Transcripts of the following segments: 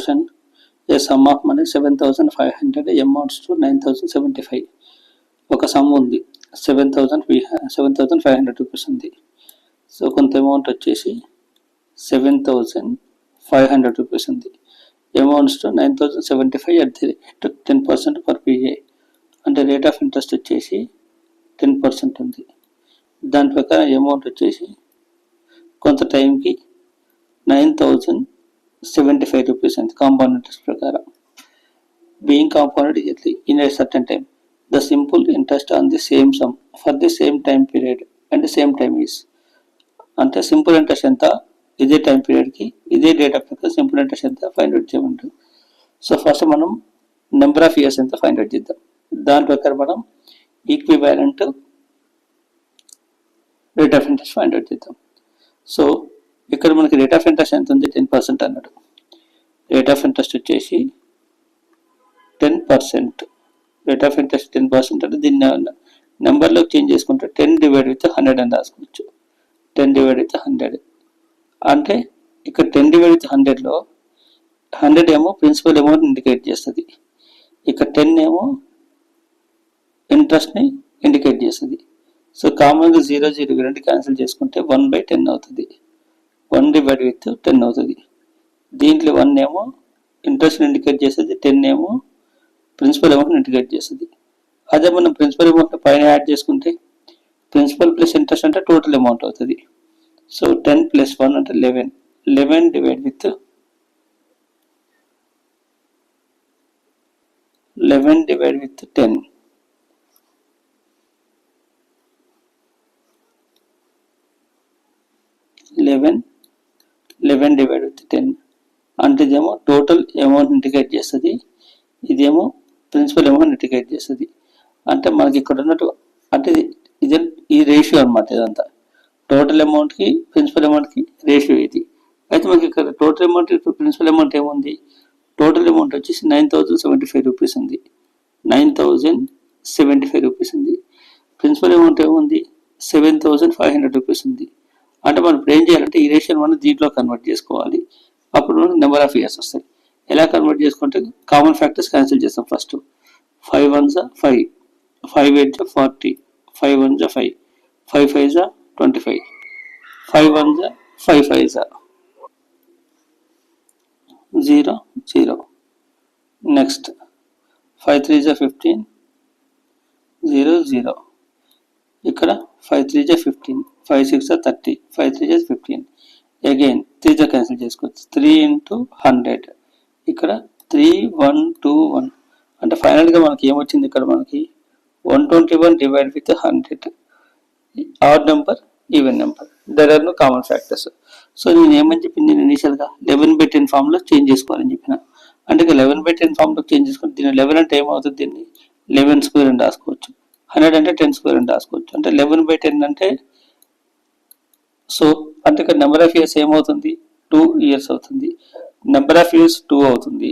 question, a sum of money 7,500 amounts to 9,075. ఒక some ఉంది 7,500 rupees ఉంది. సో కొంత అమౌంట్ వచ్చేసి 7,500 రూపీస్ ఉంది. Amounts to 9,075 at the rate 10% per PA. అంటే రేట్ ఆఫ్ ఇంట్రెస్ట్ వచ్చేసి 10% ఉంది. దాని ప్రకారం అమౌంట్ వచ్చేసి కొంత టైంకి 9,075 రూపీస్ అంది కాంపౌండ్ ఇంట్రెస్ట్ ప్రకారం. Being compounded yearly in a certain time, the simple interest on the same some for the same time period and same time is. అంటే సింపుల్ ఇంట్రెస్ట్ ఎంత, ఇదే టైం పీరియడ్కి ఇదే డేట్ ఆఫ్ ప్రకారం simple interest ఎంత find out చేయమంటాం. So first మనం number of years ఎంత find out చేద్దాం. దాని ప్రకారం మనం equivalent rate of interest find out చేద్దాం. సో ఇక్కడ మనకి రేట్ ఆఫ్ ఇంట్రెస్ట్ ఎంత ఉంది, 10% అన్నాడు. రేట్ ఆఫ్ ఇంట్రెస్ట్ వచ్చేసి 10%. రేట్ ఆఫ్ ఇంట్రెస్ట్ 10% అంటే దీన్ని నెంబర్లో చేంజ్ చేసుకుంటే 10/100 అని రాసుకోవచ్చు. 10/100 అంటే ఇక్కడ 10/100లో 100 ఏమో ప్రిన్సిపల్ అమౌంట్ ఇండికేట్ చేస్తుంది, ఇక్కడ 10 ఏమో ఇంట్రెస్ట్ని ఇండికేట్ చేస్తుంది. సో కామన్గా 0 0 రెండు క్యాన్సిల్ చేసుకుంటే 1/10 అవుతుంది. 1/10 అవుతుంది. దీంట్లో 1 ఏమో ఇంట్రెస్ట్ ఇండికేట్ చేస్తుంది, 10 ఏమో ప్రిన్సిపల్ అమౌంట్ ఇండికేట్ చేస్తుంది. అదే మనం ప్రిన్సిపల్ అమౌంట్ పైన యాడ్ చేసుకుంటే ప్రిన్సిపల్ ప్లస్ ఇంట్రెస్ట్ అంటే టోటల్ అమౌంట్ అవుతుంది. సో 10 + 1 అంటే 11. 11 డివైడ్ విత్ 10. 11 డివైడ్ విత్ 10 అంటే ఇదేమో టోటల్ అమౌంట్ ఇండికేట్ చేస్తుంది, ఇదేమో ప్రిన్సిపల్ అమౌంట్ ఇండికేట్ చేస్తుంది. అంటే మనకి ఇక్కడ ఉన్నట్టు అంటే ఇది ఈ రేషియో అనమాట. ఇదంతా టోటల్ అమౌంట్కి ప్రిన్సిపల్ అమౌంట్కి రేషియో ఇది. అయితే మనకి ఇక్కడ టోటల్ అమౌంట్ ప్రిన్సిపల్ అమౌంట్ ఏముంది, టోటల్ అమౌంట్ వచ్చేసి 9,075 రూపీస్ ఉంది. 9,075 రూపీస్ ఉంది. ప్రిన్సిపల్ అమౌంట్ ఏముంది, 7,500 రూపీస్ ఉంది. అంటే మనం ఇప్పుడు ఏం చేయాలంటే ఈ రేషియో మనం దీంట్లో కన్వర్ట్ చేసుకోవాలి. అప్పుడు మనకు నెంబర్ ఆఫ్ ఇయర్స్ వస్తాయి. ఎలా కన్వర్ట్ చేసుకుంటే కామన్ ఫ్యాక్టర్స్ క్యాన్సిల్ చేస్తాం. First 5 1s 5, 5 8s 40, 5 1s 5, 5 5s 25, 5 1s 5 5s 0 0. Next 5 3s 15, 0 0. ఇక్కడ 5 3s 15, 5 6s 30, 5 3s 15. Again 3 cancel చేసుకోవచ్చు. 3 × 100. ఇక్కడ 3 1 2 1 అంటే ఫైనల్గా మనకి ఏమొచ్చింది, ఇక్కడ మనకి 121 divide with 100. Odd number, even number, there are no common factors. So నేను ఏమని చెప్పింది, నేను ఇనిషియల్గా 11/10 ఫామ్లో చేంజ్ చేసుకోవాలని చెప్పిన. అంటే 11/10 ఫామ్లో చేంజ్ చేసుకుని దీన్ని 11 అంటే ఏమవుతుంది, దీన్ని 11² అని రాసుకోవచ్చు. 100 అంటే 10² అని రాసుకోవచ్చు. అంటే 11/10 అంటే సో అంటే ఇక్కడ నెంబర్ ఆఫ్ ఇయర్స్ ఏమవుతుంది, 2 ఇయర్స్ అవుతుంది. నెంబర్ ఆఫ్ ఇయర్స్ 2 అవుతుంది.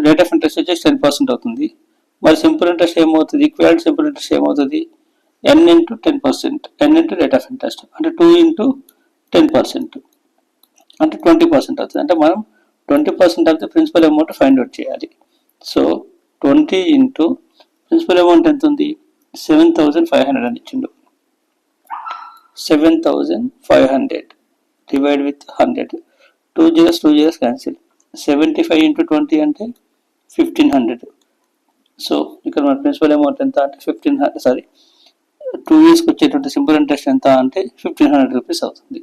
రేట్ ఆఫ్ ఇంట్రెస్ట్ వచ్చేసి 10% అవుతుంది. మరి సింపుల్ ఇంట్రెస్ట్ ఏమవుతుంది, ఈక్వివాలెంట్ సింపుల్ ఇంట్రెస్ట్ ఏమవుతుంది, n × 10%, n × rate of interest అంటే 2 × 10% అంటే 20% అవుతుంది. అంటే మనం 20% of the principal amount find out చేయాలి. సో 20 × ప్రిన్సిపల్ అమౌంట్ ఎంత ఉంది, 7,500 అని ఇచ్చిండు. 7,500 డివైడ్ విత్ 100. 2 zeros cancel. 75 × 20 అంటే 1,500. సో ఇక్కడ మన ప్రిన్సిపల్ అమౌంట్ ఎంత అంటే 1,500 2 yearsకి వచ్చేటువంటి సింపుల్ ఇంట్రెస్ట్ ఎంత అంటే 1,500 రూపీస్ అవుతుంది.